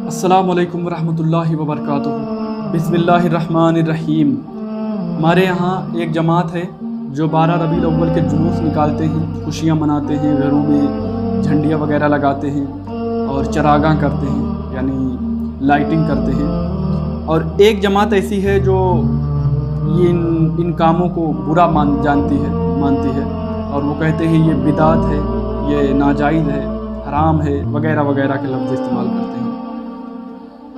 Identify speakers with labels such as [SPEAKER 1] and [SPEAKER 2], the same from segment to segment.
[SPEAKER 1] अस्सलामु अलैकुम वरहमतुल्लाहि वबरकातुहू। बिस्मिल्लाहिर्रहमानिर्रहीम। हमारे यहाँ एक जमात है जो 12 रबीउल अव्वल के जुलूस निकालते हैं, खुशियाँ मनाते हैं, घरों में झंडियाँ वगैरह लगाते हैं और चरागाह करते हैं, यानी लाइटिंग करते हैं। और एक जमात ऐसी है जो ये इन कामों को बुरा मानती है और वो कहते हैं ये बिदात है, ये नाजायज़ है, हराम है वगैरह वगैरह के लफ्ज़ इस्तेमाल करते हैं।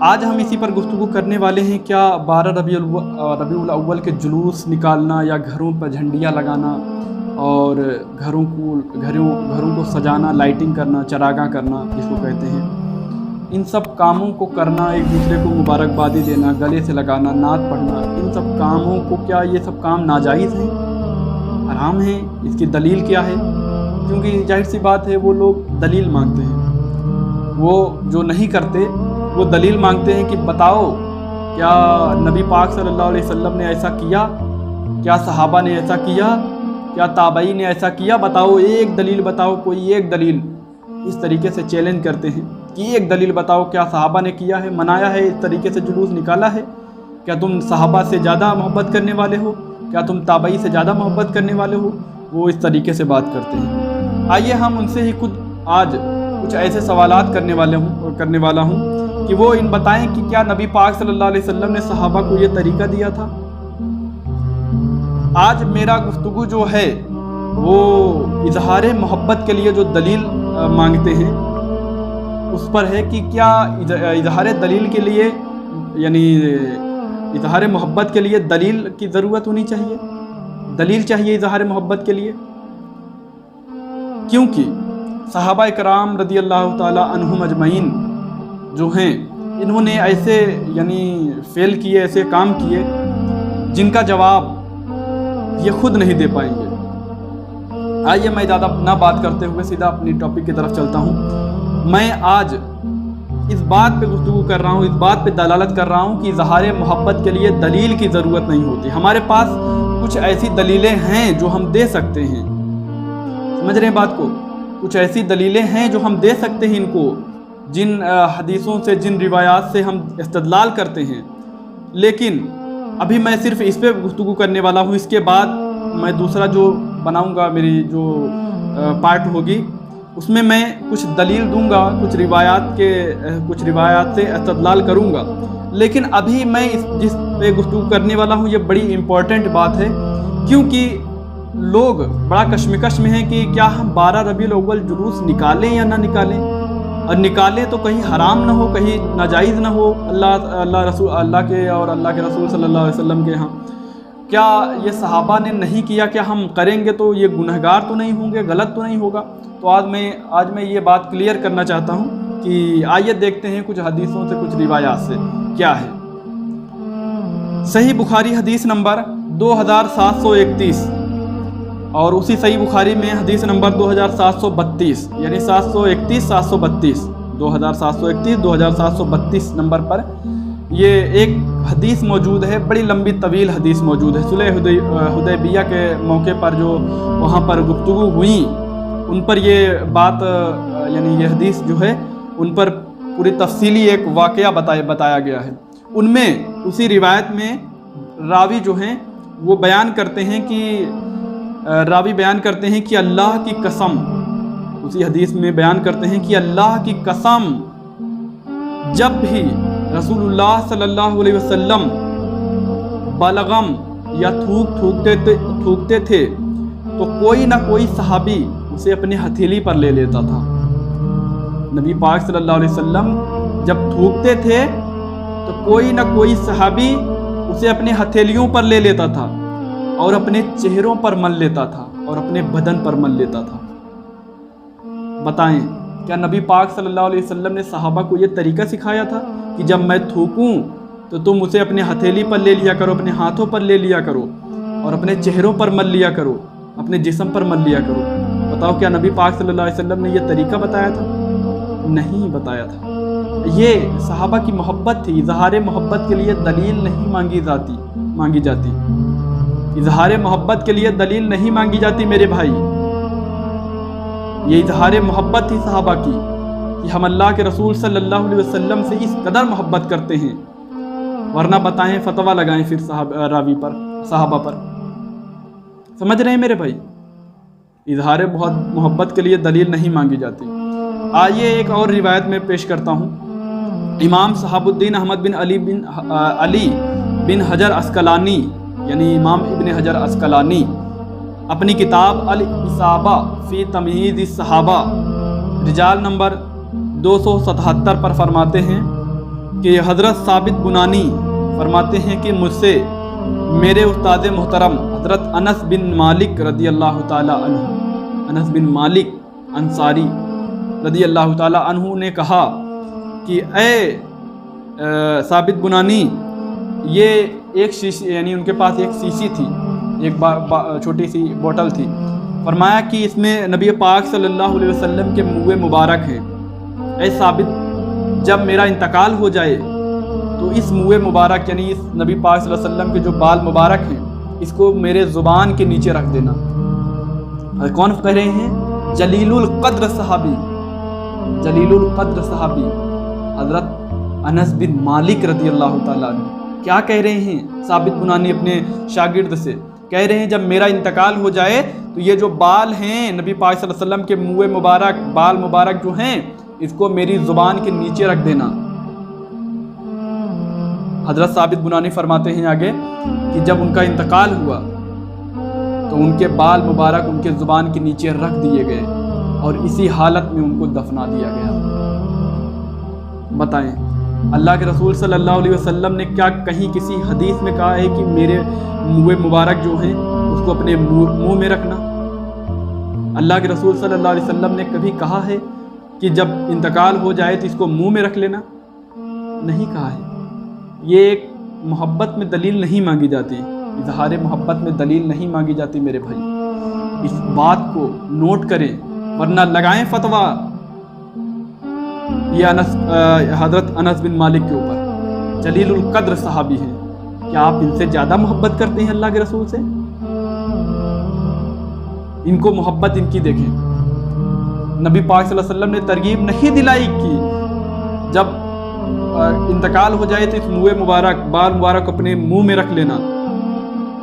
[SPEAKER 1] आज हम इसी पर गुफ्तगू करने वाले हैं। क्या 12 रबीउल अव्वल के जुलूस निकालना या घरों पर झंडियाँ लगाना और घरों को सजाना, लाइटिंग करना, चरागाह करना जिसको कहते हैं, इन सब कामों को करना, एक दूसरे को मुबारकबादी देना, गले से लगाना, नात पढ़ना, इन सब कामों को क्या ये सब काम नाजायज़ हैं, हराम हैं? इसकी दलील क्या है? क्योंकि जाहिर सी बात है वो लोग दलील मांगते हैं। वो जो नहीं करते वो दलील मांगते हैं कि बताओ क्या नबी पाक सल्लल्लाहु अलैहि वसल्लम ने ऐसा किया, क्या सहाबा ने ऐसा किया, क्या ताबई ने ऐसा किया, बताओ एक दलील बताओ, कोई एक दलील। इस तरीके से चैलेंज करते हैं कि एक दलील बताओ, क्या सहाबा ने किया है, मनाया है, इस तरीके से जुलूस निकाला है? क्या तुम सहाबा से ज़्यादा मोहब्बत करने वाले हो? क्या तुम ताबई से ज़्यादा मोहब्बत करने वाले हो? वो इस तरीके से बात करते हैं। आइए हम उनसे ही खुद आज कुछ ऐसे सवालात करने वाला हूँ कि वो इन बताएं कि क्या नबी पाक सल्लल्लाहु अलैहि वसल्लम ने सहाबा को ये तरीका दिया था। आज मेरा गुफ्तगू जो है वो इजहार मोहब्बत के लिए जो दलील मांगते हैं उस पर है कि क्या इजहार दलील के लिए, यानी इजहार मोहब्बत के लिए दलील की ज़रूरत होनी चाहिए, दलील चाहिए इजहार मोहब्बत के लिए। क्योंकि सहाबा इकराम रदी अल्लाह ताला अन्हुम अजमईन जो हैं, इन्होंने ऐसे यानी फेल किए, ऐसे काम किए जिनका जवाब ये खुद नहीं दे पाएंगे। आइए मैं ज़्यादा ना बात करते हुए सीधा अपनी टॉपिक की तरफ चलता हूँ। मैं आज इस बात पे गुफ्तगू कर रहा हूँ, इस बात पे दलालत कर रहा हूँ कि इज़हार मोहब्बत के लिए दलील की ज़रूरत नहीं होती। हमारे पास कुछ ऐसी दलीलें हैं जो हम दे सकते हैं, समझ रहे हैं बात को? कुछ ऐसी दलीलें हैं जो हम दे सकते हैं इनको, जिन हदीसों से, जिन रिवायात से हम इस्तदलाल करते हैं। लेकिन अभी मैं सिर्फ इस पे गुफ्तगू करने वाला हूँ। इसके बाद मैं दूसरा जो बनाऊँगा, मेरी जो पार्ट होगी, उसमें मैं कुछ दलील दूंगा, कुछ रिवायात से इस्तदलाल करूँगा। लेकिन अभी मैं जिस पे गुफ्तगू करने वाला हूँ ये बड़ी इम्पॉर्टेंट बात है, क्योंकि लोग बड़ा कश्मकश में हैं कि क्या हम 12 रबीउल अव्वल जुलूस निकालें या ना निकालें, और निकालें तो कहीं हराम ना हो, कहीं नाजायज़ ना हो अल्लाह के और अल्लाह के रसूल सल्लल्लाहु अलैहि वसल्लम के यहाँ। क्या ये सहाबा ने नहीं किया, क्या हम करेंगे तो ये गुनहगार तो नहीं होंगे, गलत तो नहीं होगा? तो आज मैं ये बात क्लियर करना चाहता हूँ कि आइए देखते हैं कुछ हदीसों से, कुछ रिवायात से क्या है। सही बुखारी हदीस नंबर 2731 और उसी सही बुखारी में हदीस नंबर 2732, यानी 731 2732 नंबर पर ये एक हदीस मौजूद है। बड़ी लंबी तवील हदीस मौजूद है। सुलह हुदैबिया के मौके पर जो वहाँ पर गुफ्तगू हुई उन पर ये बात, यानी ये हदीस जो है उन पर पूरी तफसीली एक वाक़या बताया गया है। उनमें उसी रिवायत में रावी जो हैं वो बयान करते हैं कि अल्लाह की कसम, उसी हदीस में बयान करते हैं कि अल्लाह की कसम, जब भी रसूलुल्लाह सल्लल्लाहु अलैहि वसल्लम बलगम या थूकते थे तो कोई ना कोई सहाबी उसे अपने हथेली पर ले लेता था। नबी पाक सल्लल्लाहु अलैहि वसल्लम जब थूकते थे तो कोई ना कोई सहाबी उसे अपने हथेलियों पर ले लेता था और अपने चेहरों पर मल लेता था और अपने बदन पर मल लेता था। बताएं, क्या नबी पाक सल्लल्लाहु अलैहि वसल्लम ने सहाबा को ये तरीका सिखाया था कि जब मैं थूकूं तो तुम उसे अपने हथेली पर ले लिया करो, अपने हाथों पर ले लिया करो और अपने चेहरों पर मल लिया करो, अपने जिस्म पर मल लिया करो? बताओ, क्या नबी पाक सल्लल्लाहु अलैहि वसल्लम ने ये तरीका बताया था? नहीं बताया था। ये सहाबा की मोहब्बत थी। इजहार मोहब्बत के लिए दलील नहीं मांगी जाती। इजहार मोहब्बत के लिए दलील नहीं मांगी जाती मेरे भाई। ये इजहार मोहब्बत थी सहाबा की। कि हम अल्लाह के रसूल सल्लल्लाहु अलैहि वसल्लम से इस कदर मोहब्बत करते हैं, वरना बताएं फतवा लगाएं फिर सहाबा पर। समझ रहे हैं मेरे भाई, इजहार मोहब्बत के लिए दलील नहीं मांगी जाती। आइए एक और रिवायत में पेश करता हूँ। इमाम सहाबुद्दीन अहमद बिन अली बिन हजर अस्कलानी यानी इमाम इब्न हजर अस्कलानी अपनी किताब अल इसाबा फ़ी तमीज़ सहाबा रिजाल नंबर 277 पर फरमाते हैं कि हज़रत साबित बुनानी फरमाते हैं कि मुझसे मेरे उस्ताद मोहतरम हज़रत अनस बिन मालिक रदी अल्लाह ताला अन्हु, अनस बिन मालिक अंसारी रदी अल्लाह ताला अन्हु ने कहा कि ए साबित बुनानी, ये एक शीशी यानी उनके पास एक शीशी थी, एक छोटी सी बोतल थी। फरमाया कि इसमें नबी पाक सल्लल्लाहु अलैहि वसल्लम के मुँह मुबारक हैं। ऐ साबित, जब मेरा इंतकाल हो जाए तो इस मुँह मुबारक यानी इस नबी पाक सल्लल्लाहु अलैहि वसल्लम के जो बाल मुबारक हैं इसको मेरे ज़ुबान के नीचे रख देना। और कौन कह रहे हैं? जलीलुल क़द्र सहाबी, जलीलुल क़द्र सहाबी हज़रत अनस बिन मालिक रदी अल्लाह ताला अन्हु क्या कह रहे हैं? साबित बुनानी अपने शागिर्द से कह रहे हैं, जब मेरा इंतकाल हो जाए तो ये जो बाल हैं नबी पाक सल्लल्लाहु अलैहि वसल्लम के मुँह मुबारक, बाल मुबारक जो हैं, इसको मेरी ज़ुबान के नीचे रख देना। हज़रत साबित बुनानी फरमाते हैं आगे कि जब उनका इंतकाल हुआ तो उनके बाल मुबारक उनके ज़ुबान के नीचे रख दिए गए और इसी हालत में उनको दफना दिया गया। बताएं, अल्लाह के रसूल सल्लल्लाहु अलैहि वसल्लम ने क्या कहीं किसी हदीस में कहा है कि मेरे मुँह मुबारक जो हैं उसको अपने मुँह में रखना? अल्लाह के रसूल सल्लल्लाहु अलैहि वसल्लम ने कभी कहा है कि जब इंतकाल हो जाए तो इसको मुँह में रख लेना? नहीं कहा है। ये एक मोहब्बत में दलील नहीं मांगी जाती, इजहार मोहब्बत में दलील नहीं मांगी जाती मेरे भाई। इस बात को नोट करें, वरना लगाएं फतवा ये हज़रत अनस बिन मालिक के ऊपर, जलीलुल क़द्र सहाबी हैं। क्या आप इनसे ज़्यादा मोहब्बत करते हैं अल्लाह के रसूल से? इनको मोहब्बत इनकी देखें। नबी पाक सल्लल्लाहु अलैहि वसल्लम ने तरगीब नहीं दिलाई कि जब इंतकाल हो जाए तो इस मुँह मुबारक, बाल मुबारक अपने मुंह में रख लेना,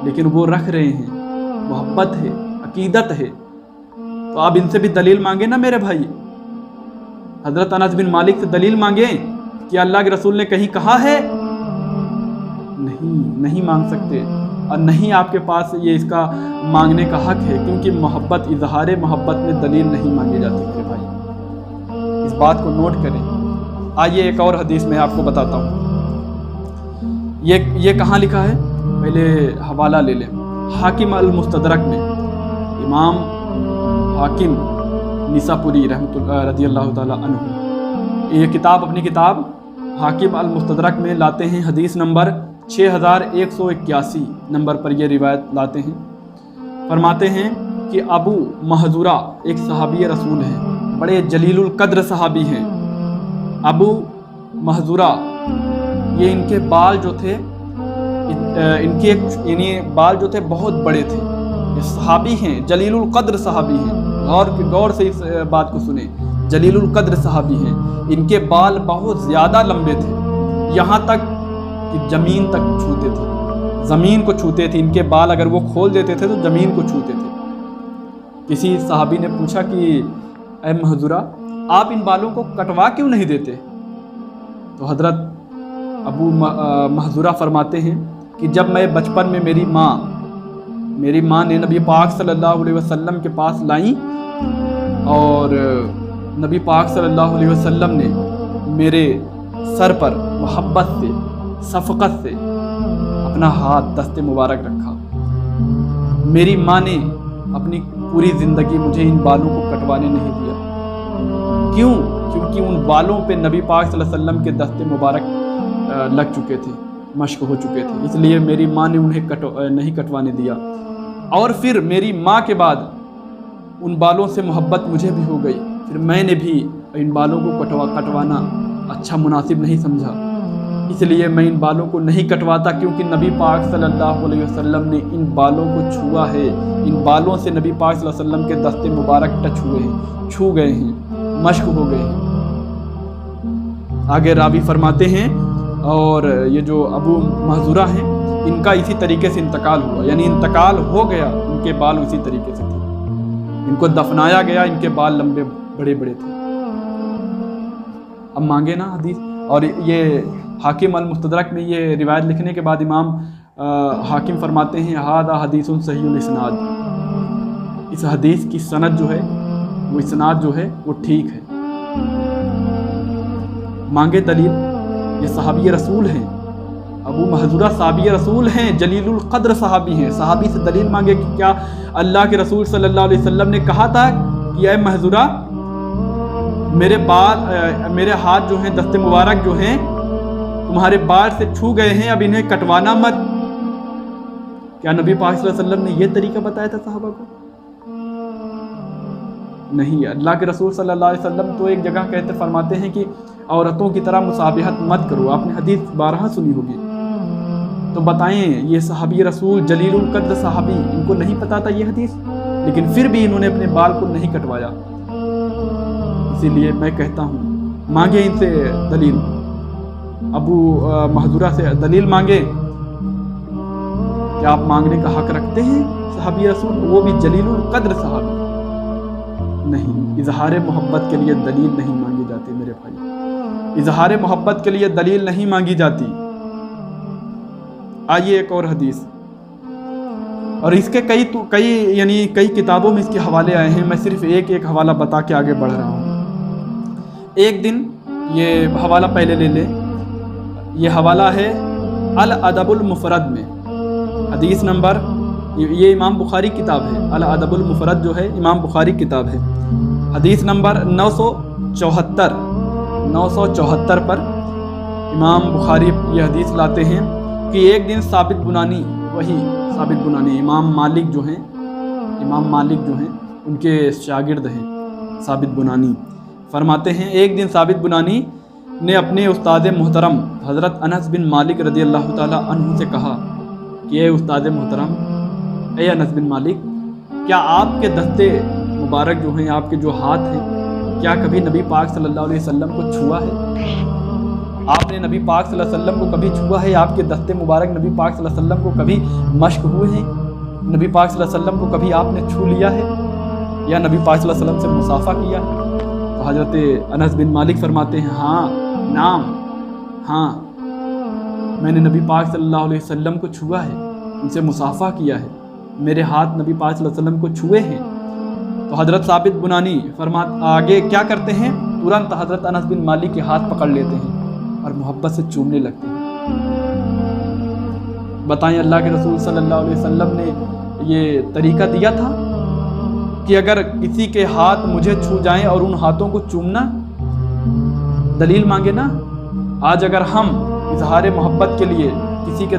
[SPEAKER 1] लेकिन वो रख रहे हैं। मोहब्बत है, अकीदत है, तो आप इनसे भी दलील मांगे ना मेरे भाई। हज़रत अनस बिन मालिक से दलील मांगे कि अल्लाह के रसूल ने कहीं कहा है? नहीं मांग सकते, और नहीं आपके पास ये इसका मांगने का हक है, क्योंकि मोहब्बत, इजहार मोहब्बत में दलील नहीं मांगी जाती मेरे भाई। इस बात को नोट करें। आइए एक और हदीस में आपको बताता हूँ। ये कहाँ लिखा है? पहले हवाला ले लें। हाकिम अल मुस्तदरक में इमाम हाकिम निसापुरी रदी अल्लाह ताला अन्हु ये किताब, अपनी किताब हाकिम अल मुस्तदरक में लाते हैं। हदीस नंबर 6181 नंबर पर ये रिवायत लाते हैं। फरमाते हैं कि अबू महजूरा एक सहाबी रसूल हैं, बड़े जलीलुल क़द्र सहाबी हैं। अबू महजूरा, ये इनके बाल जो थे, इनके यानी बाल जो थे बहुत बड़े थे। ये सहाबी हैं, जलीलुल क़द्र सहाबी हैं। गौर से इस बात को सुने, जलीलुल क़द्र सहाबी हैं। इनके बाल बहुत ज़्यादा लंबे थे, यहाँ तक कि ज़मीन तक छूते थे, ज़मीन को छूते थे। इनके बाल अगर वो खोल देते थे तो ज़मीन को छूते थे। किसी सहाबी ने पूछा कि ऐ महजूरा, आप इन बालों को कटवा क्यों नहीं देते? तो हज़रत अबू महजूरा फरमाते हैं कि जब मैं बचपन में मेरी माँ ने नबी पाक सल्लल्लाहु अलैहि वसल्लम के पास लाई, और नबी पाक सल्लल्लाहु अलैहि वसल्लम ने मेरे सर पर मोहब्बत से, शफ़क़त से अपना हाथ दस्ते मुबारक रखा। मेरी माँ ने अपनी पूरी ज़िंदगी मुझे इन बालों को कटवाने नहीं दिया। क्यों? क्योंकि उन बालों पे नबी पाक सल्लल्लाहु अलैहि वसल्लम के दस्ते मुबारक लग चुके थे, मश्क हो चुके थे, इसलिए मेरी माँ ने उन्हें नहीं कटवाने दिया। और फिर मेरी माँ के बाद उन बालों से मोहब्बत मुझे भी हो गई। फिर मैंने भी इन बालों को कटवाना अच्छा मुनासिब नहीं समझा, इसलिए मैं इन बालों को नहीं कटवाता, क्योंकि नबी पाक सल्लल्लाहु अलैहि वसल्लम ने इन बालों को छुआ है। इन बालों से नबी पाक सल्लल्लाहु अलैहि वसल्लम के दस्ते मुबारक टच हुए हैं, छू गए हैं, मश्क हो गए हैं। आगे रावी फरमाते हैं और ये जो अबू महजूरा हैं इनका इसी तरीके से इंतकाल हुआ, यानी इंतकाल हो गया, इनके बाल उसी तरीके से थे, इनको दफनाया गया, इनके बाल लंबे बड़े बड़े थे। अब मांगे ना हदीस, और ये हाकिम अल-मुस्तदरक में ये रिवायत लिखने के बाद इमाम हाकिम फरमाते हैं हादा हदीसुन सहीहुल इस्नाद, इस हदीस की सनद जो है वो इस्नाद जो है वो ठीक है। मांगे दलील, ये सहाबी रसूल हैं, अबू महजूरा सहाबी रसूल हैं, जलीलुल कद्र सहाबी हैं। सहाबी से दलील मांगे कि क्या अल्लाह के रसूल सल्लल्लाहु अलैहि वसल्लम ने कहा था कि ऐ महजूरा मेरे बाल मेरे हाथ जो हैं दस्ते मुबारक जो हैं तुम्हारे बाल से छू गए हैं, अब इन्हें कटवाना मत। क्या नबी पाक सल्लल्लाहु अलैहि वसल्लम ने यह तरीका बताया था सहाबा को? नहीं, अल्लाह के रसूल सल्लल्लाहु अलैहि वसल्लम तो एक जगह कहते फरमाते हैं कि औरतों की तरह मुसाबिहत मत करो। आपने हदीस 12 सुनी होगी। तो बताएं, ये सहाबी रसूल जलीलुल कद्र सहाबी, इनको नहीं पता था ये हदीस, लेकिन फिर भी इन्होंने अपने बाल को नहीं कटवाया। इसीलिए मैं कहता हूँ मांगे इनसे दलील, अबू महजूरा से दलील मांगे। क्या आप मांगने का हक रखते हैं सहाबी रसूल, वो भी जलीलुल कद्र सहाबी? नहीं, इजहार मोहब्बत के लिए दलील नहीं मांगी जाती मेरे भाई, इजहार मोहब्बत के लिए दलील नहीं मांगी जाती। आइए एक और हदीस, और इसके कई किताबों में इसके हवाले आए हैं। मैं सिर्फ एक हवाला बता के आगे बढ़ रहा हूँ। एक दिन, ये हवाला पहले ले ले, ये हवाला है अल अदबुल मुफरद में, हदीस नंबर, ये इमाम बुखारी किताब है, अल अदबुल मुफरद जो है इमाम बुखारी किताब है, हदीस नंबर 974 पर इमाम बुखारी ये हदीस लाते हैं कि एक दिन साबित बुनानी, वही साबित बुनानी इमाम मालिक जो हैं उनके शागिर्द हैं साबित बुनानी, फरमाते हैं एक दिन साबित बुनानी ने अपने उस्ताद मोहतरम हज़रत अनस बिन मालिक रज़ी अल्लाह ताला अन्हु से कहा कि ए उस्ताद मोहतरम, ए अनस बिन मालिक, क्या आपके दस्ते मुबारक जो हैं, आपके जो हाथ हैं, क्या कभी नबी पाक सल्लल्लाहु अलैहि वसल्लम को छुआ है? आपने नबी पाक सल्लल्लाहु अलैहि वसल्लम को कभी छुआ है? आपके दस्ते मुबारक नबी पाक सल्लल्लाहु अलैहि वसल्लम को कभी मश्क हुए हैं? नबी पाक सल्लल्लाहु अलैहि वसल्लम को कभी आपने छू लिया है या नबी पाक सल्लल्लाहु अलैहि वसल्लम से मुसाफा किया है? तो हज़रत अनस बिन मालिक फरमाते हैं हाँ, मैंने नबी पाक सल्लल्लाहु अलैहि वसल्लम को छुआ है, उनसे मुसाफा किया है, मेरे हाथ नबी पाक सल्लल्लाहु अलैहि वसल्लम को छुए हैं। तो हज़रत साबित बुनानी आगे क्या करते हैं, तुरंत हज़रत अनस बिन मालिक के हाथ पकड़ लेते हैं और मोहब्बत से चूमने लगते हैं। बताएं, अल्लाह के रसूल सल्लल्लाहु अलैहि वसल्लम ने ये तरीका दिया था कि अगर किसी के हाथ मुझे छू जाएं और उन हाथों को चूमना? दलील मांगे ना। आज अगर हम इजहार मोहब्बत के लिए किसी के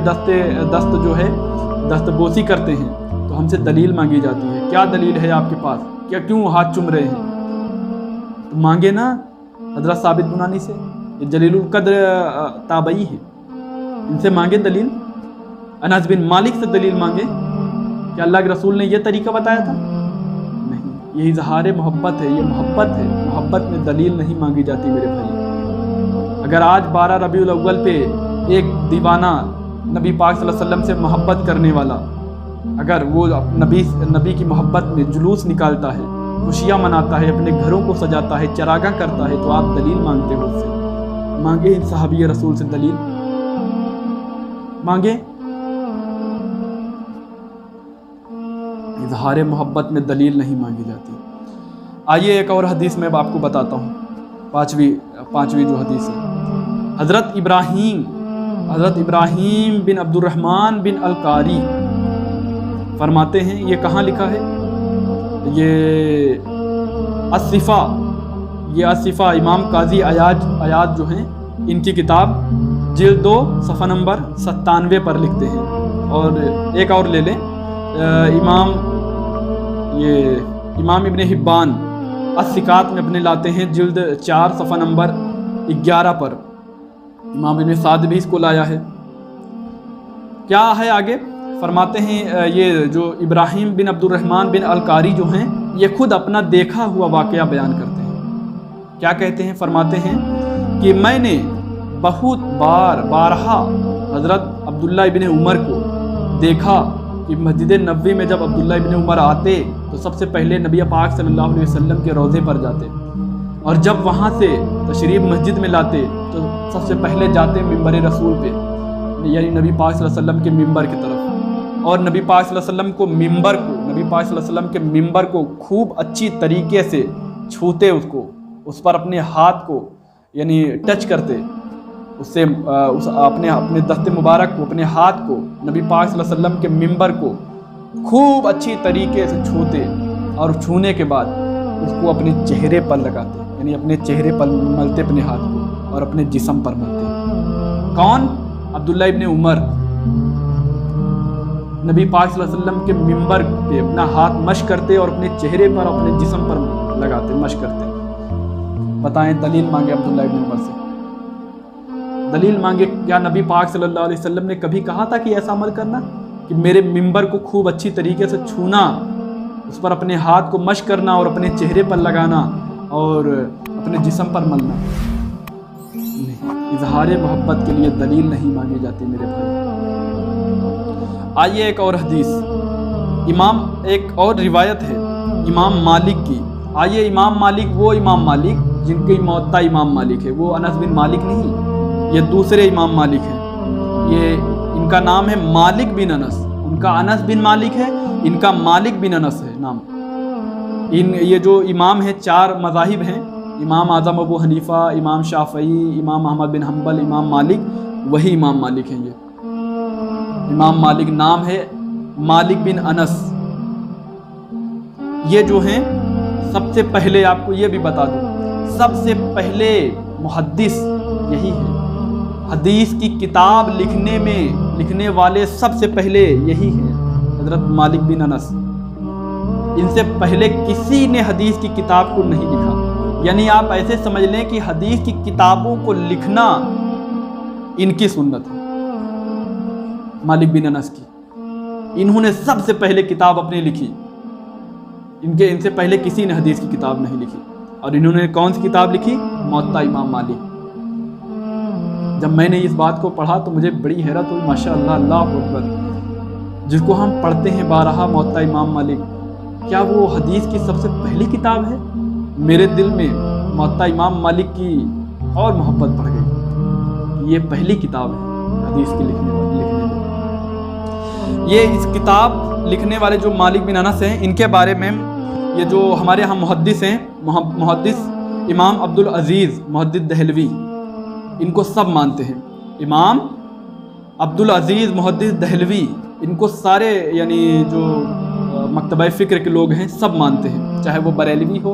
[SPEAKER 1] दस्तबोसी करते हैं तो हमसे दलील मांगी जाती है। क्या दलील है आपके पास? क्या क्यों हाथ चूम रहे हैं? तो मांगे ना हज़रत साबित बुनानी से, ये जलीलुल कद्र ताबई है, इनसे मांगे दलील। अनस बिन मालिक से दलील मांगे। क्या अल्लाह के रसूल ने यह तरीका बताया था? नहीं, ये इजहार मोहब्बत है, ये मोहब्बत है। मोहब्बत में दलील नहीं मांगी जाती मेरे भाई। अगर आज 12 रबीउल अव्वल पे एक दीवाना नबी पाक सल्लल्लाहु अलैहि वसल्लम से मोहब्बत करने वाला, अगर वो नबी की मोहब्बत में जुलूस निकालता है, खुशियाँ मनाता है, अपने घरों को सजाता है, चरागा करता है, तो आप दलील मांगते हो उससे? मांगे इन सहाबी रसूल से दलील, मांगे। इजहार मोहब्बत में दलील नहीं मांगी जाती। आइए एक और हदीस मैं आपको बताता हूँ, पांचवी जो हदीस है, हज़रत इब्राहीम बिन अब्दुर्रहमान बिन अल-कारी फरमाते हैं, ये कहाँ लिखा है? ये असिफ़ा इमाम काजी अयाज जो हैं, इनकी किताब जिल्द 2 सफ़ा नंबर 97 पर लिखते हैं। और एक और ले लें, इमाम इब्न हिब्बान अस-सिकात में अपने लाते हैं, जिल्द 4 सफ़ा नंबर 11 पर। इमाम इब्न साद भी इसको लाया है। क्या है आगे? फरमाते हैं, ये जो इब्राहीम बिन अब्दुर्रहमान बिन अल-कारी जो हैं, ये खुद अपना देखा हुआ वाक़या बयान करते हैं। क्या कहते हैं? फरमाते हैं کہ میں نے بہت بارہا حضرت عبداللہ ابن عمر کو دیکھا کہ مسجد نبوی میں جب عبداللہ ابن عمر آتے تو سب سے پہلے نبی پاک صلی اللہ علیہ وسلم کے روضے پر جاتے، اور جب وہاں سے تشریف مسجد میں لاتے تو سب سے پہلے جاتے منبر رسول پہ، یعنی نبی پاک صلی اللہ علیہ وسلم کے منبر کی طرف، اور نبی پاک صلی اللہ علیہ وسلم کو نبی پاک صلی اللہ علیہ وسلم کے منبر کو خوب اچھی طریقے سے چھوتے، اس پر اپنے ہاتھ کو یعنی ٹچ کرتے، اس سے اپنے دست مبارک کو، اپنے ہاتھ کو نبی پاک صلی اللہ علیہ وسلم کے منبر کو خوب اچھی طریقے سے چھوتے، اور چھونے کے بعد اس کو اپنے چہرے پر لگاتے، یعنی اپنے چہرے پر ملتے اپنے ہاتھ کو اور اپنے جسم پر ملتے۔ کون؟ عبداللہ ابن عمر نبی پاک صلی اللہ علیہ وسلم کے منبر پہ اپنا ہاتھ مشق کرتے اور اپنے چہرے پر اپنے جسم پر لگاتے، مشق کرتے۔ بتائیں، دلیل مانگے عبداللہ ابن عمر سے، دلیل مانگے، کیا نبی پاک صلی اللہ علیہ وسلم نے کبھی کہا تھا کہ ایسا عمل کرنا، کہ میرے منبر کو خوب اچھی طریقے سے چھونا، اس پر اپنے ہاتھ کو مشق کرنا اور اپنے چہرے پر لگانا اور اپنے جسم پر ملنا؟ نہیں، اظہار محبت کے لیے دلیل نہیں مانگی جاتی میرے بھائی۔ آئیے ایک اور حدیث، ایک اور روایت ہے امام مالک کی۔ آئیے، امام مالک، وہ امام مالک جن کی موطا امام مالک ہے، وہ انس بن مالک نہیں، یہ دوسرے امام مالک ہیں، ان کا نام ہے مالک بن انس، ان کا انس بن مالک ہے، ان کا مالک بن انس ہے نام۔ یہ جو امام ہیں، 4 مذاہب ہیں، امام اعظم ابو حنیفہ، امام شافعی، امام احمد بن حنبل، امام مالک، وہی امام مالک ہیں۔ یہ امام مالک نام ہے مالک بن انس۔ یہ جو ہیں، سب سے پہلے آپ کو یہ بھی بتا دوں، سب سے پہلے محدث یہی ہے، حدیث کی کتاب لکھنے والے سب سے پہلے یہی ہیں، حضرت مالک بن انس۔ ان سے پہلے کسی نے حدیث کی کتاب کو نہیں لکھا، یعنی آپ ایسے سمجھ لیں کہ حدیث کی کتابوں کو لکھنا ان کی سنت ہے، مالک بن انس کی۔ انہوں نے سب سے پہلے کتاب اپنی لکھی، ان سے پہلے کسی نے حدیث کی کتاب نہیں لکھی، اور انہوں نے کون سی کتاب لکھی؟ موطا امام مالک۔ جب میں نے اس بات کو پڑھا تو مجھے بڑی حیرت ہوئی، ماشاء اللہ، اللہ اکبر، جس کو ہم پڑھتے ہیں بارہا، موطا امام مالک، کیا وہ حدیث کی سب سے پہلی کتاب ہے؟ میرے دل میں موطا امام مالک کی اور محبت بڑھ گئی، یہ پہلی کتاب ہے حدیث کی لکھنے میں۔ یہ اس کتاب لکھنے والے جو مالک بن انس ہیں، ان کے بارے میں یہ جو ہمارے ہاں محدث ہیں، محدث امام عبدالعزیز محدث دہلوی، ان کو سب مانتے ہیں۔ امام عبدالعزیز محدث دہلوی، ان کو سارے یعنی جو مکتبہ فکر کے لوگ ہیں سب مانتے ہیں، چاہے وہ بریلوی ہو،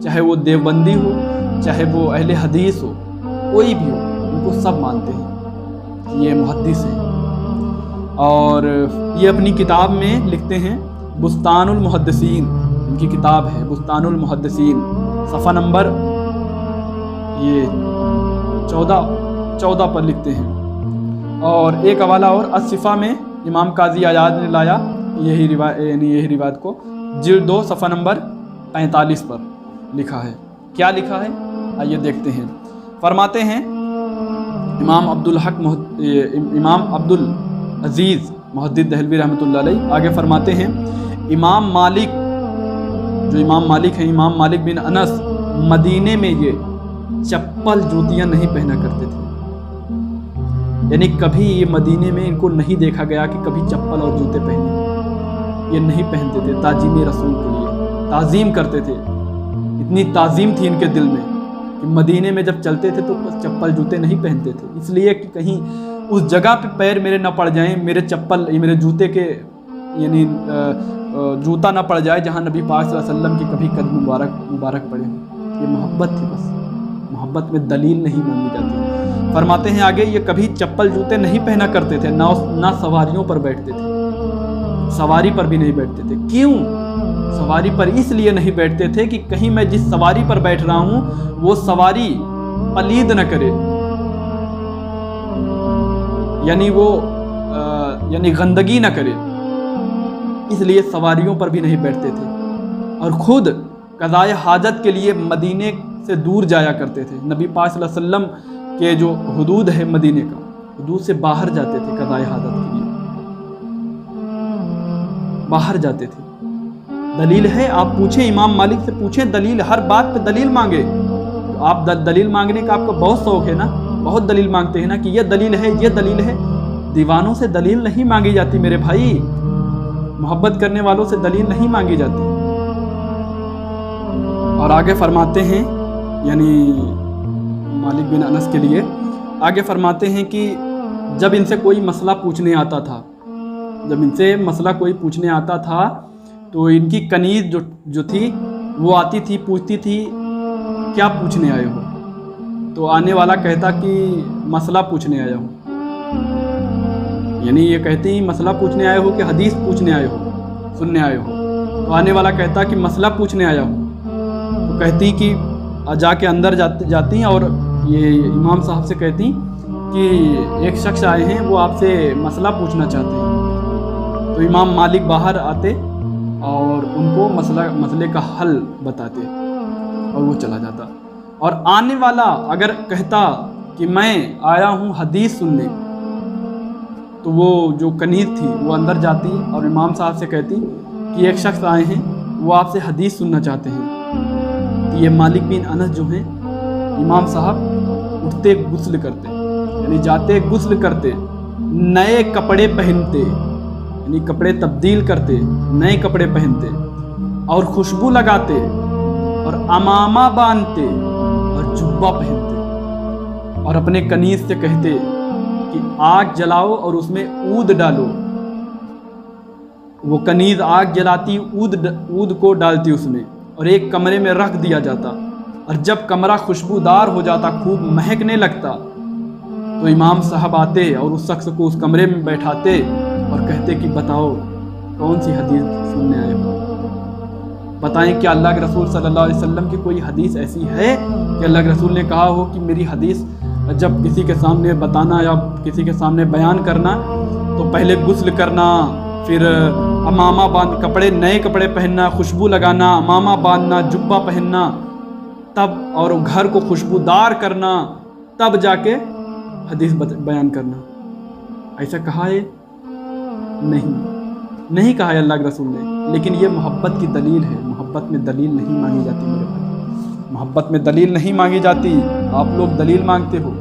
[SPEAKER 1] چاہے وہ دیوبندی ہو، چاہے وہ اہل حدیث ہو، کوئی بھی ہو، ان کو سب مانتے ہیں کہ یہ محدث ہیں۔ اور یہ اپنی کتاب میں لکھتے ہیں، بستان المحدثین، ان کی کتاب ہے بستان المحدثین، صفحہ نمبر یہ 14 پر لکھتے ہیں۔ اور ایک حوالہ اور الصفا میں امام قاضی عیاض نے لایا یہی روایت کو، جلد 2 صفحہ نمبر 45 پر لکھا ہے۔ کیا لکھا ہے؟ آئیے دیکھتے ہیں۔ فرماتے ہیں امام عبدالعزیز محدث دہلوی رحمۃ اللہ علیہ، آگے فرماتے ہیں، امام مالک ہیں، امام مالک بن انس، مدینے میں یہ چپل جوتیاں نہیں پہنا کرتے تھے، یعنی کبھی یہ مدینے میں ان کو نہیں دیکھا گیا کہ کبھی چپل اور جوتے پہنے، یہ نہیں پہنتے تھے، تعظیم رسول کے لیے تعظیم کرتے تھے، اتنی تعظیم تھی ان کے دل میں کہ مدینے میں جب چلتے تھے تو بس چپل جوتے نہیں پہنتے تھے، اس لیے کہ کہیں اس جگہ پہ پیر میرے نہ پڑ جائیں، میرے جوتے کے یعنی جوتا نہ پڑ جائے جہاں نبی پاک صلی اللہ علیہ وسلم کی کبھی قدم مبارک پڑے ہوں۔ یہ محبت تھی، بس محبت میں دلیل نہیں مانگی جاتی۔ فرماتے ہیں آگے، یہ کبھی چپل جوتے نہیں پہنا کرتے تھے، نہ سواریوں پر بیٹھتے تھے، سواری پر بھی نہیں بیٹھتے تھے۔ کیوں سواری پر؟ اس لیے نہیں بیٹھتے تھے کہ کہیں میں جس سواری پر بیٹھ رہا ہوں وہ سواری پلید نہ کرے، یعنی گندگی نہ کرے، اس لیے سواریوں پر بھی نہیں بیٹھتے تھے۔ اور خود قضائے حاجت کے لیے مدینے سے دور جایا کرتے تھے. نبی پاک صلی اللہ علیہ وسلم کے جو حدود ہے مدینے کا، حدود سے باہر جاتے تھے قضائے حاجت کے لیے، باہر جاتے تھے. دلیل ہے، آپ پوچھیں امام مالک سے، پوچھیں دلیل، ہر بات پہ دلیل مانگے. آپ دلیل مانگنے کا آپ کو بہت شوق ہے نا، بہت دلیل مانگتے ہیں نا کہ یہ دلیل ہے، یہ دلیل ہے. دیوانوں سے دلیل نہیں مانگی جاتی میرے بھائی، محبت کرنے والوں سے دلیل نہیں مانگی جاتی. اور آگے فرماتے ہیں، یعنی مالک بن انس کے لیے آگے فرماتے ہیں کہ جب ان سے کوئی مسئلہ پوچھنے آتا تھا، جب ان سے مسئلہ کوئی پوچھنے آتا تھا تو ان کی کنیز جو تھی وہ آتی تھی، پوچھتی تھی کیا پوچھنے آئے ہو؟ تو آنے والا کہتا کہ مسئلہ پوچھنے آیا ہوں. یعنی یہ کہتے ہیں مسئلہ پوچھنے آئے ہو کہ حدیث پوچھنے آئے ہو، سننے آئے ہو؟ تو آنے والا کہتا کہ مسئلہ پوچھنے آیا ہوں. تو کہتی کہ جا کے اندر جاتی ہیں اور یہ امام صاحب سے کہتی کہ ایک شخص آئے ہیں، وہ آپ سے مسئلہ پوچھنا چاہتے ہیں. تو امام مالک باہر آتے اور ان کو مسئلے کا حل بتاتے اور وہ چلا جاتا. اور آنے والا اگر کہتا کہ میں آیا ہوں حدیث سننے، تو وہ جو کنیز تھی وہ اندر جاتی اور امام صاحب سے کہتی کہ ایک شخص آئے ہیں، وہ آپ سے حدیث سننا چاہتے ہیں. یہ مالک بن انس جو ہیں، امام صاحب اٹھتے غسل کرتے، یعنی جاتے غسل کرتے، نئے کپڑے پہنتے، یعنی کپڑے تبدیل کرتے، نئے کپڑے پہنتے اور خوشبو لگاتے اور امامہ باندھتے اور جبہ پہنتے اور اپنے کنیز سے کہتے کہ آگ جلاؤ اور اس میں عود ڈالو. وہ کنیز آگ جلاتی، عود کو ڈالتی اس میں اور ایک کمرے میں رکھ دیا جاتا. اور جب کمرہ خوشبودار ہو جاتا، خوب مہکنے لگتا، تو امام صاحب آتے اور اس شخص کو اس کمرے میں بیٹھاتے اور کہتے کہ بتاؤ کون سی حدیث سننے آئے ہو؟ بتائیں کہ اللہ کے رسول صلی اللہ علیہ وسلم کی کوئی حدیث ایسی ہے کہ اللہ کے رسول نے کہا ہو کہ میری حدیث جب کسی کے سامنے بتانا یا کسی کے سامنے بیان کرنا تو پہلے غسل کرنا، پھر امامہ باندھ کپڑے، نئے کپڑے پہننا، خوشبو لگانا، امامہ باندھنا، جبہ پہننا، تب اور گھر کو خوشبودار کرنا، تب جا کے حدیث بیان کرنا. ایسا کہا ہے؟ نہیں کہا ہے اللہ کے رسول نے. لیکن یہ محبت کی دلیل ہے. محبت میں دلیل نہیں مانگی جاتی میرے بھائی، محبت میں دلیل نہیں مانگی جاتی. آپ لوگ دلیل مانگتے ہو.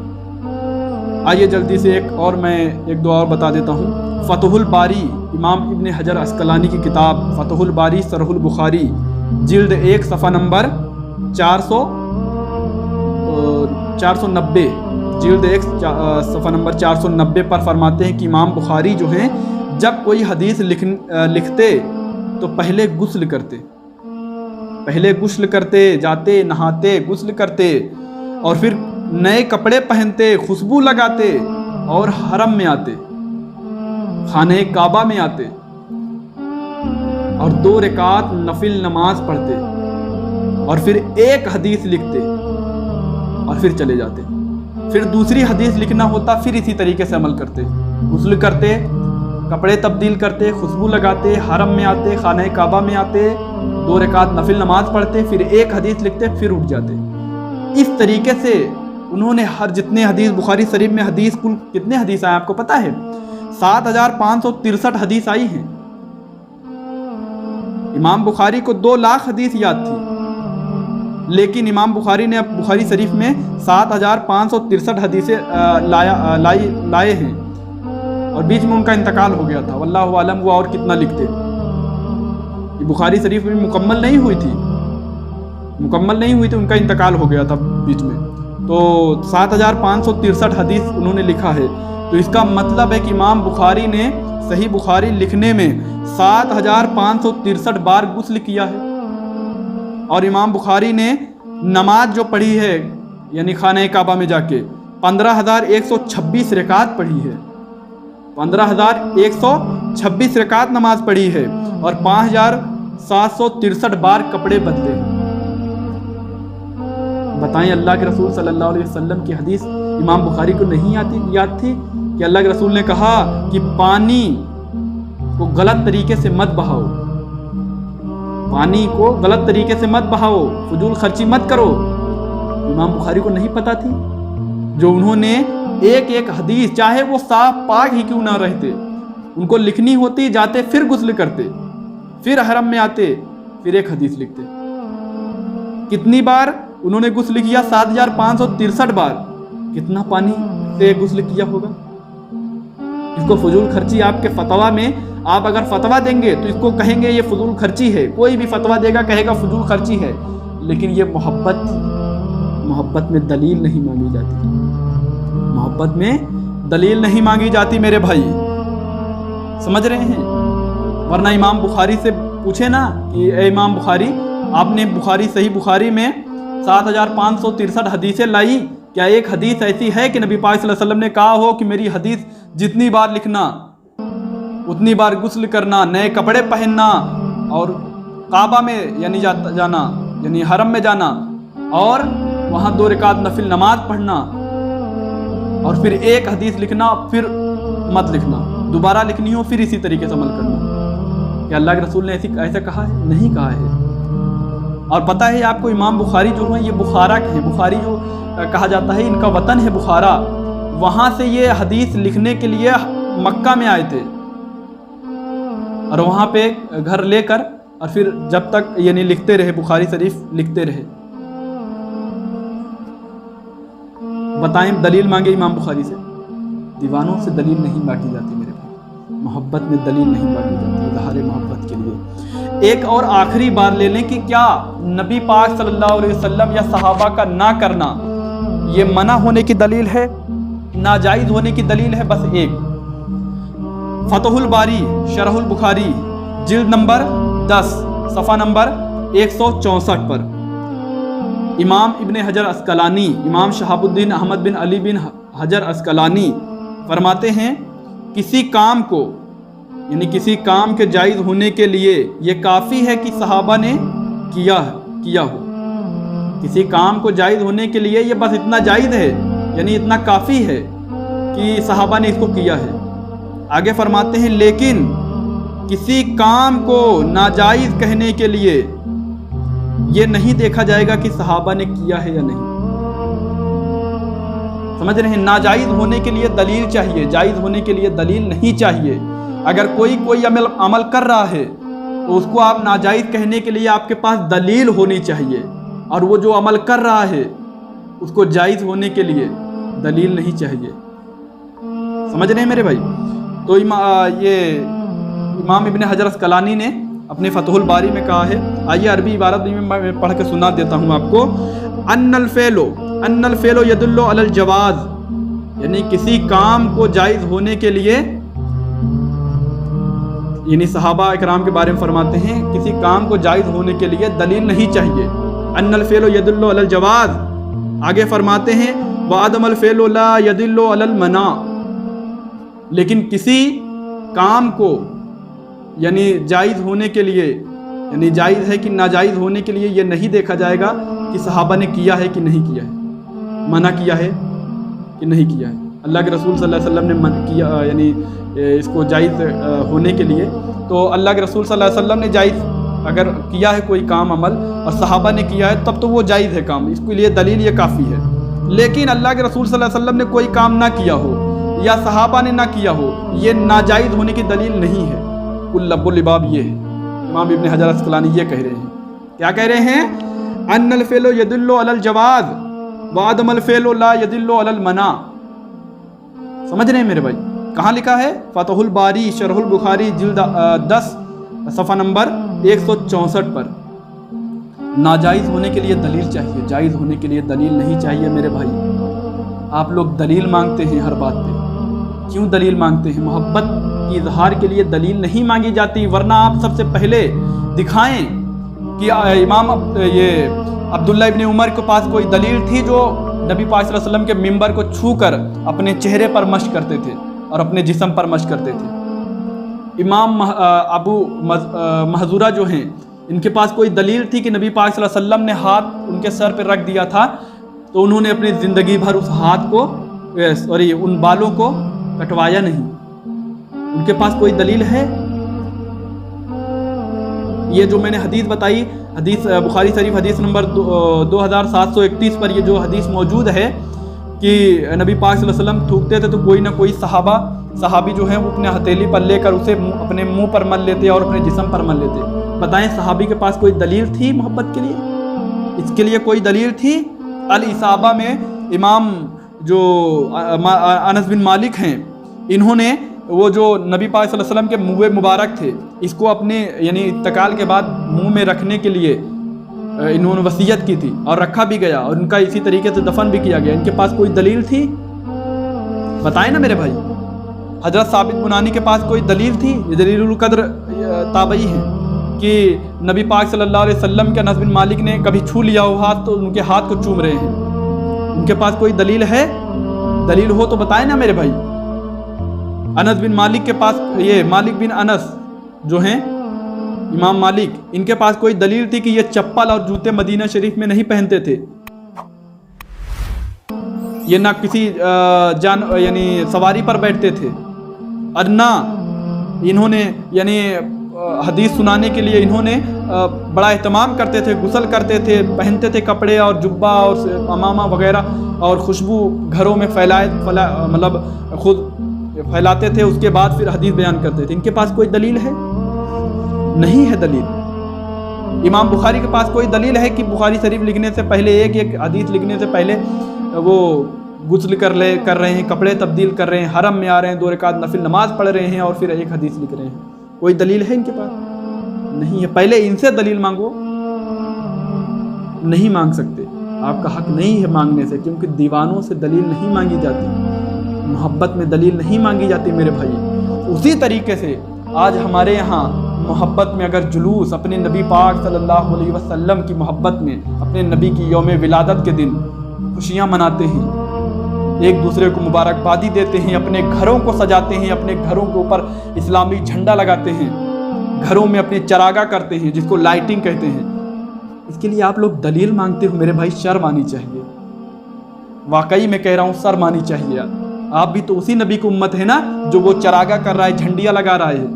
[SPEAKER 1] آئیے جلدی سے میں ایک دو اور بتا دیتا ہوں. فتح الباری، امام ابن حجر عسقلانی کی کتاب فتح الباری شرح البخاری، جلد 1 صفحہ نمبر 490، جلد 1 صفحہ نمبر 490 پر فرماتے ہیں کہ امام بخاری جو ہیں جب کوئی حدیث لکھتے تو پہلے غسل کرتے، جاتے نہاتے، غسل کرتے اور پھر نئے کپڑے پہنتے، خوشبو لگاتے اور حرم میں آتے، خانہ کعبہ میں آتے اور 2 رکعت نفل نماز پڑھتے اور پھر ایک حدیث لکھتے اور پھر چلے جاتے. پھر دوسری حدیث لکھنا ہوتا، پھر اسی طریقے سے عمل کرتے، غسل کرتے، کپڑے تبدیل کرتے، خوشبو لگاتے، حرم میں آتے، خانہ کعبہ میں آتے، 2 رکعت نفل نماز پڑھتے، پھر ایک حدیث لکھتے، پھر اٹھ جاتے. اس طریقے سے انہوں نے جتنے حدیث بخاری شریف میں حدیث کل کتنے حدیث آئے آپ کو پتہ ہے؟ 7563 حدیث آئی ہیں. امام بخاری کو 2 لاکھ حدیث یاد تھی، لیکن امام بخاری نے بخاری شریف میں 7563 حدیثیں لائے ہیں اور بیچ میں ان کا انتقال ہو گیا تھا. واللہ عالم وہ اور کتنا لکھتے. یہ بخاری شریف میں مکمل نہیں ہوئی تھی، ان کا انتقال ہو گیا تھا بیچ میں. تو 7563 حدیث انہوں نے لکھا ہے. تو اس کا مطلب ہے کہ امام بخاری نے صحیح بخاری لکھنے میں 7563 بار غسل کیا ہے. اور امام بخاری نے نماز جو پڑھی ہے یعنی خانہ کعبہ میں جا کے 15126 رکعت پڑھی ہے، 15126 رکعت نماز پڑھی ہے اور 5763 بار کپڑے بدلے. بتائیں اللہ کے رسول صلی اللہ علیہ وسلم کی حدیث امام بخاری کو نہیں یاد تھی کہ اللہ کے رسول نے کہا کہ پانی کو غلط طریقے سے مت بہاؤ، فضول خرچی مت کرو. इमाम बुखारी को नहीं पता थी, जो उन्होंने एक एक हदीस, चाहे वो साफ पाक ही क्यों ना रहते, उनको लिखनी होती, जाते फिर गुस्ल करते, फिर हरम में आते, फिर एक हदीस लिखते। कितनी बार उन्होंने गुस्ल किया? 7563 बार। कितना पानी से गुस्ल किया होगा? इसको फजूल खर्ची आपके फतवा में, आप अगर फतवा देंगे तो इसको कहेंगे ये फजूल खर्ची है, कोई भी फतवा देगा कहेगा फजूल खर्ची है। लेकिन ये मोहब्बत में दलील नहीं मांगी जाती, मोहब्बत में दलील नहीं मांगी जाती मेरे भाई, समझ रहे हैं? वरना इमाम बुखारी से पूछे ना कि ए इमाम बुखारी, आपने बुखारी, सही बुखारी में 7563 हदीसें लाई, क्या एक हदीस ऐसी है कि नबी पाक सल्लल्लाहु अलैहि वसल्लम ने कहा हो कि मेरी हदीस जितनी बार लिखना उतनी बार गुस्ल करना, नए कपड़े पहनना और काबा में यानी जाना, यानी हरम में जाना और वहाँ 2 रकात नफिल नमाज पढ़ना और फिर एक हदीस लिखना, फिर मत लिखना, दोबारा लिखनी हो फिर इसी तरीके से अमल करना? क्या अल्लाह के रसूल ने ऐसा कहा है? नहीं कहा है। और पता है आपको, इमाम बुखारी जो है ये बुखारा के हैं, बुखारी जो कहा जाता है इनका वतन है बुखारा, वहाँ से ये हदीस लिखने के लिए मक्का में आए थे और वहाँ पे घर लेकर और फिर जब तक यानी लिखते रहे, बुखारी शरीफ लिखते रहे। बताएं, दलील मांगे इमाम बुखारी से? दीवानों से दलील नहीं मांगी जाती मेरे भाई, मोहब्बत में दलील नहीं मांगी जाती, इज़हार मोहब्बत के लिए। एक और आखिरी बार ले लें कि क्या नबी पाक सल्लल्लाहु अलैहि वसल्लम या सहाबा का ना करना ये मना होने की दलील है, नाजायज़ होने की दलील है? बस एक, फतहुल बारी शरहुल बुखारी जिल्द नंबर 10 सफ़ा नंबर 164 पर इमाम इब्ने हजर अस्कलानी, इमाम शहाबुद्दीन अहमद बिन अली बिन हजर अस्कलानी फरमाते हैं, किसी काम को यानी किसी काम के जायज़ होने के लिए ये काफ़ी है कि सहाबा ने किया हो। किसी काम को जायज़ होने के लिए ये बस इतना जायज़ है, यानी इतना काफ़ी है कि सहाबा ने इसको किया है। आगे फरमाते हैं, लेकिन किसी काम को नाजायज़ कहने के लिए ये नहीं देखा जाएगा कि सहाबा ने किया है या नहीं। समझ रहे हैं? नाजायज़ होने के लिए दलील चाहिए, जायज़ होने के लिए दलील नहीं चाहिए। अगर कोई अमल कर रहा है तो उसको आप नाजायज़ कहने के लिए आपके पास दलील होनी चाहिए, और वो जो अमल कर रहा है उसको जायज़ होने के लिए दलील नहीं चाहिए। समझ रहे हैं मेरे भाई? तो ये इमाम इब्ने हजर अस्कलानी ने अपने फतहुल बारी में कहा है। आइए अरबी इबारत में मैं पढ़ के सुना देता हूँ आपको। अन्नल फेलो यदुल्लो अलल जवाज़, यानी किसी काम को जायज़ होने के लिए, यानी सहाबा इकराम के बारे में फरमाते हैं किसी काम को जायज़ होने के लिए दलील नहीं चाहिए। अन्नल फेलो यदुल्लो अलल जवाज़, आगे फरमाते हैं व अदमल फेलो ला यदुल्लो अलल मना, लेकिन किसी काम को यानी जायज़ होने के लिए, यानी जायज़ है कि नाजायज़ होने के लिए ये नहीं देखा जाएगा कि सहाबा ने किया है कि नहीं किया है, मना किया है कि नहीं किया है। अल्लाह के रसूल सल्लल्लाहु अलैहि वसल्लम ने मन किया, यानी इसको जायज़ होने के लिए, तो अल्लाह के रसूल सल्लल्लाहु अलैहि वसल्लम ने जायज़ अगर किया है कोई काम अमल और सहाबा ने किया है तब तो वो जायज़ है काम, इसके लिए दलील ये काफ़ी है। लेकिन अल्लाह के रसूल सल्लल्लाहु अलैहि वसल्लम ने कोई काम ना किया हो या सहाबा ने ना किया हो, ये नाजायज़ होने की दलील नहीं है। कुल्लबुल इबाब ये है, इमाम इब्ने हजर अस्कलानी ये कह रहे हैं। क्या कह रहे हैं? अन्नल फेलो यदुल्लो अलल जवाज़ व अदमल फेलो ला यदुल्लो अलल मना। समझ रहे हैं मेरे भाई? कहाँ लिखा है? फतहुल बारी शरहुल बुखारी जिल्द 10 सफ़ा नंबर 164 पर। नाजायज़ होने के लिए दलील चाहिए, जायज़ होने के लिए दलील नहीं चाहिए मेरे भाई। आप लोग दलील मांगते हैं हर बात पे, क्यों दलील मांगते हैं? मोहब्बत की इजहार के लिए दलील नहीं मांगी जाती, वरना आप सबसे पहले दिखाएं कि इमाम ये अब्दुल्ला इब्ने उमर के पास कोई दलील थी जो नबी पाक सल्लल्लाहु अलैहि वसल्लम के मिंबर को छूकर अपने चेहरे पर मश्क करते थे और अपने जिस्म पर मश्क करते थे। इमाम अबू महजूरा जो हैं, इनके पास कोई दलील थी कि नबी पाक सल्लल्लाहु अलैहि वसल्लम ने हाथ उनके सर पर रख दिया था तो उन्होंने अपनी ज़िंदगी भर उस हाथ को उन बालों को कटवाया नहीं। उनके पास कोई दलील है? ये जो मैंने हदीस बताई حدیث بخاری شریف حدیث نمبر 2731 پر یہ جو حدیث موجود ہے کہ نبی پاک صلی اللہ علیہ وسلم تھوکتے تھے تو کوئی نہ کوئی صحابی جو ہیں وہ اپنے ہتھیلی پر لے کر اسے اپنے منہ پر مل لیتے اور اپنے جسم پر مل لیتے. بتائیں صحابی کے پاس کوئی دلیل تھی محبت کے لیے؟ اس کے لیے کوئی دلیل تھی؟ الاصابہ میں امام جو انس بن مالک ہیں، انہوں نے وہ جو نبی پاک صلی اللہ علیہ وسلم کے منہ مبارک تھے اس کو اپنے یعنی انتقال کے بعد منہ میں رکھنے کے لیے انہوں نے وصیت کی تھی اور رکھا بھی گیا اور ان کا اسی طریقے سے دفن بھی کیا گیا. ان کے پاس کوئی دلیل تھی؟ بتائیں نا میرے بھائی. حضرت ثابت بنانی کے پاس کوئی دلیل تھی؟ یہ دلیل القدر تابعی ہے کہ نبی پاک صلی اللہ علیہ وسلم کے انس بن مالک نے کبھی چھو لیا ہو ہاتھ تو ان کے ہاتھ کو چوم رہے ہیں. ان کے پاس کوئی دلیل ہے؟ دلیل ہو تو بتائیں نا میرے بھائی. انس بن مالک کے پاس، یہ مالک بن انس جو ہیں امام مالک، ان کے پاس کوئی دلیل تھی کہ یہ چپل اور جوتے مدینہ شریف میں نہیں پہنتے تھے؟ یہ نہ کسی یعنی سواری پر بیٹھتے تھے اور نہ انہوں نے یعنی حدیث سنانے کے لیے انہوں نے بڑا اہتمام کرتے تھے، غسل کرتے تھے، پہنتے تھے کپڑے اور جبہ اور امامہ وغیرہ اور خوشبو گھروں میں مطلب خود پھیلاتے تھے، اس کے بعد پھر حدیث بیان کرتے تھے. ان کے پاس کوئی دلیل ہے؟ نہیں ہے دلیل. امام بخاری کے پاس کوئی دلیل ہے کہ بخاری شریف لکھنے سے پہلے ایک حدیث لکھنے سے پہلے وہ غسل کر رہے ہیں، کپڑے تبدیل کر رہے ہیں، حرم میں آ رہے ہیں، 2 رکعت نفل نماز پڑھ رہے ہیں اور پھر ایک حدیث لکھ رہے ہیں؟ کوئی دلیل ہے ان کے پاس؟ نہیں ہے. پہلے ان سے دلیل مانگو. نہیں مانگ سکتے، آپ کا حق نہیں ہے مانگنے سے، کیونکہ دیوانوں سے دلیل نہیں مانگی جاتی، محبت میں دلیل نہیں مانگی جاتی میرے بھائی. اسی طریقے سے آج ہمارے یہاں محبت میں اگر جلوس اپنے نبی پاک صلی اللہ علیہ وسلم کی محبت میں اپنے نبی کی یوم ولادت کے دن خوشیاں مناتے ہیں، ایک دوسرے کو مبارکبادی دیتے ہیں، اپنے گھروں کو سجاتے ہیں، اپنے گھروں کے اوپر اسلامی جھنڈا لگاتے ہیں، گھروں میں اپنے چراغاں کرتے ہیں جس کو لائٹنگ کہتے ہیں، اس کے لیے آپ لوگ دلیل مانگتے ہو میرے بھائی. شرم آنی چاہیے. واقعی میں کہہ رہا ہوں شرم آنی چاہیے. آپ بھی تو اسی نبی کی امت ہے نا جو وہ چراغا کر رہا ہے، جھنڈیاں لگا رہا ہے.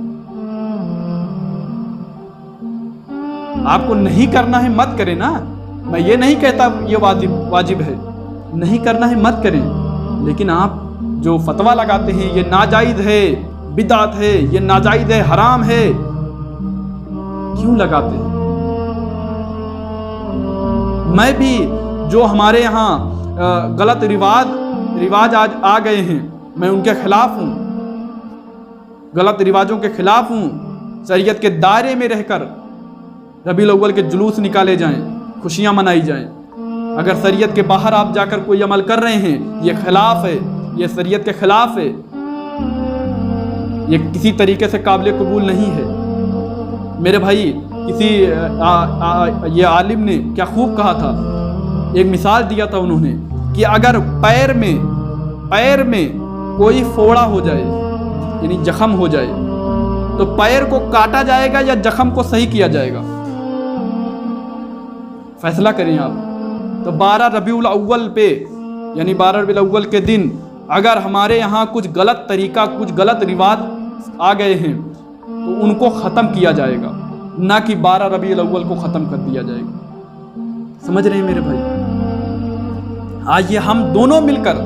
[SPEAKER 1] آپ کو نہیں کرنا ہے مت کریں نا. میں یہ نہیں کہتا یہ واجب ہے، نہیں کرنا ہے مت کریں، لیکن آپ جو فتویٰ لگاتے ہیں یہ ناجائز ہے، بدعت ہے، یہ ناجائز ہے، حرام ہے، کیوں لگاتے ہیں؟ میں بھی جو ہمارے یہاں غلط رواج آج آ گئے ہیں میں ان کے خلاف ہوں، غلط رواجوں کے خلاف ہوں. شریعت کے دائرے میں رہ کر ربیع الاول کے جلوس نکالے جائیں، خوشیاں منائی جائیں. اگر شریعت کے باہر آپ جا کر کوئی عمل کر رہے ہیں یہ خلاف ہے، یہ شریعت کے خلاف ہے، یہ کسی طریقے سے قابل قبول نہیں ہے میرے بھائی. کسی یہ عالم نے کیا خوب کہا تھا، ایک مثال دیا تھا انہوں نے کہ اگر پیر میں کوئی پھوڑا ہو جائے یعنی زخم ہو جائے تو پیر کو کاٹا جائے گا یا زخم کو صحیح کیا جائے گا؟ فیصلہ کریں آپ. تو 12 ربیع الاول پہ یعنی 12 ربیع الاول کے دن اگر ہمارے یہاں کچھ غلط طریقہ، کچھ غلط رواج آ گئے ہیں تو ان کو ختم کیا جائے گا، نہ کہ 12 ربیع الاول کو ختم کر دیا جائے گا. سمجھ رہے ہیں میرے بھائی؟ آج یہ ہم دونوں مل کر،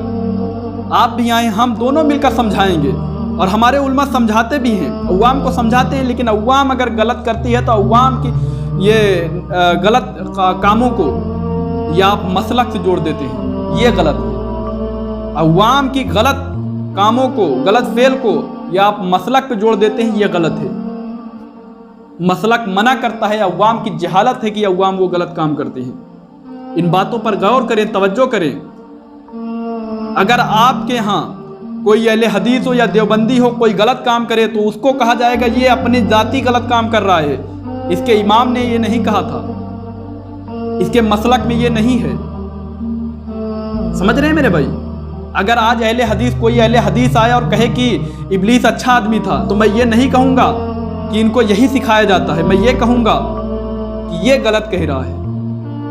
[SPEAKER 1] آپ بھی آئیں، ہم دونوں مل کر سمجھائیں گے. اور ہمارے علماء سمجھاتے بھی ہیں، عوام کو سمجھاتے ہیں، لیکن عوام اگر غلط کرتی ہے تو عوام کی یہ غلط کاموں کو یا آپ مسلک سے جوڑ دیتے ہیں، یہ غلط ہے. عوام کی غلط کاموں کو، غلط فعل کو یا آپ مسلک پہ جوڑ دیتے ہیں، یہ غلط ہے. مسلک منع کرتا ہے، عوام کی جہالت ہے کہ عوام وہ غلط کام کرتے ہیں. ان باتوں پر غور کریں، توجہ کریں. اگر آپ کے ہاں کوئی اہل حدیث ہو یا دیوبندی ہو کوئی غلط کام کرے تو اس کو کہا جائے گا یہ اپنے ذاتی غلط کام کر رہا ہے، اس کے امام نے یہ نہیں کہا تھا، اس کے مسلک میں یہ نہیں ہے. سمجھ رہے ہیں میرے بھائی؟ اگر آج کوئی اہل حدیث آیا اور کہے کہ ابلیس اچھا آدمی تھا تو میں یہ نہیں کہوں گا کہ ان کو یہی سکھایا جاتا ہے، میں یہ کہوں گا کہ یہ غلط کہہ رہا ہے.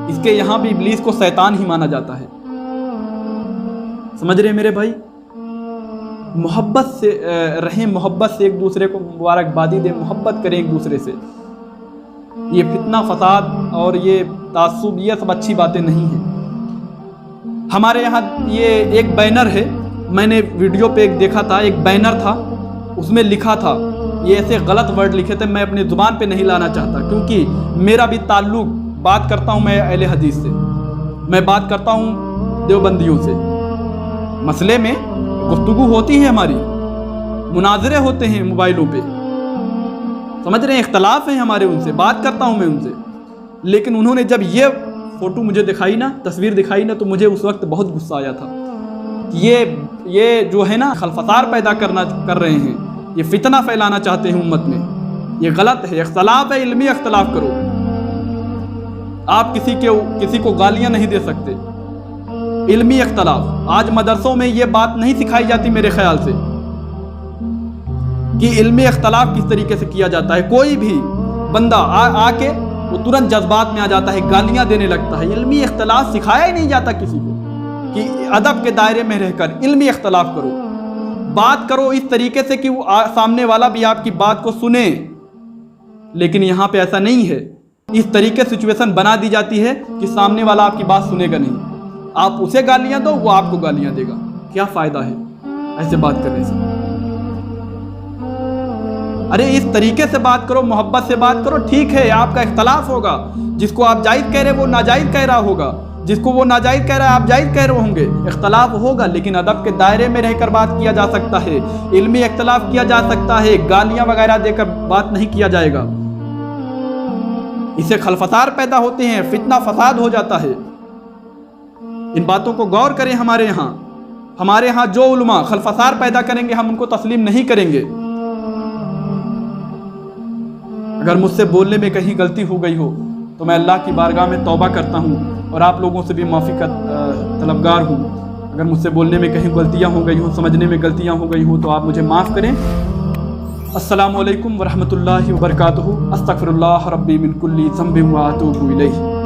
[SPEAKER 1] اس کے یہاں بھی ابلیس کو شیطان ہی مانا جاتا ہے. سمجھ رہے ہیں میرے بھائی؟ محبت سے رہیں، محبت سے ایک دوسرے کو مبارکبادی دیں، محبت کریں ایک دوسرے سے. یہ فتنہ فساد اور یہ تعصب یہ سب اچھی باتیں نہیں ہیں۔ ہمارے یہاں یہ ایک بینر ہے، میں نے ویڈیو پہ ایک دیکھا تھا، ایک بینر تھا، اس میں لکھا تھا، یہ ایسے غلط ورڈ لکھے تھے، میں اپنی زبان پہ نہیں لانا چاہتا کیونکہ میرا بھی تعلق، بات کرتا ہوں میں اہل حدیث سے، میں بات کرتا ہوں دیوبندیوں سے، مسئلے میں گفتگو ہوتی ہے، ہماری مناظرے ہوتے ہیں موبائلوں پہ، سمجھ رہے ہیں، اختلاف ہیں ہمارے، ان سے بات کرتا ہوں میں ان سے، لیکن انہوں نے جب یہ فوٹو مجھے دکھائی نا، تصویر دکھائی نا، تو مجھے اس وقت بہت غصہ آیا تھا کہ یہ جو ہے نا خلفسار پیدا کر رہے ہیں، یہ فتنہ پھیلانا چاہتے ہیں امت میں، یہ غلط ہے، اختلاف ہے، علمی اختلاف کرو، آپ کسی کو گالیاں نہیں دے سکتے، علمی اختلاف۔ آج مدرسوں میں یہ بات نہیں سکھائی جاتی میرے خیال سے کہ علمی اختلاف کس طریقے سے کیا جاتا ہے۔ کوئی بھی بندہ آ کے وہ ترنت جذبات میں آ جاتا ہے، گالیاں دینے لگتا ہے۔ علمی اختلاف سکھایا ہی نہیں جاتا کسی کو کہ ادب کے دائرے میں رہ کر علمی اختلاف کرو، بات کرو اس طریقے سے کہ وہ سامنے والا بھی آپ کی بات کو سنے، لیکن یہاں پہ ایسا نہیں ہے۔ اس طریقے سچویشن بنا دی جاتی ہے کہ سامنے والا آپ کی بات سنے گا نہیں، آپ اسے گالیاں دو، وہ آپ کو گالیاں دے گا۔ کیا فائدہ ہے ایسے بات کرنے سے؟ ارے اس طریقے سے بات کرو، محبت سے بات کرو، ٹھیک ہے آپ کا اختلاف ہوگا، جس کو آپ جائز کہہ رہے وہ ناجائز کہہ رہا ہوگا، جس کو وہ ناجائز کہہ رہا ہے آپ جائز کہہ رہے ہوں گے، اختلاف ہوگا، لیکن ادب کے دائرے میں رہ کر بات کیا جا سکتا ہے، علمی اختلاف کیا جا سکتا ہے، گالیاں وغیرہ دے کر بات نہیں کیا جائے گا، اس سے خلفسار پیدا ہوتے ہیں، فتنہ فساد ہو جاتا ہے۔ ان باتوں کو غور کریں۔ ہمارے یہاں جو علماء خلفسار پیدا کریں گے ہم ان کو تسلیم نہیں کریں گے۔ اگر مجھ سے بولنے میں کہیں غلطی ہو گئی ہو تو میں اللہ کی بارگاہ میں توبہ کرتا ہوں اور آپ لوگوں سے بھی معافی کا طلبگار ہوں۔ اگر مجھ سے بولنے میں کہیں غلطیاں ہو گئی ہوں، سمجھنے میں غلطیاں ہو گئی ہوں تو آپ مجھے معاف کریں۔ السلام علیکم ورحمۃ اللہ وبرکاتہ۔ استغفر اللہ ربی من کل ذنب واتوب الیہ۔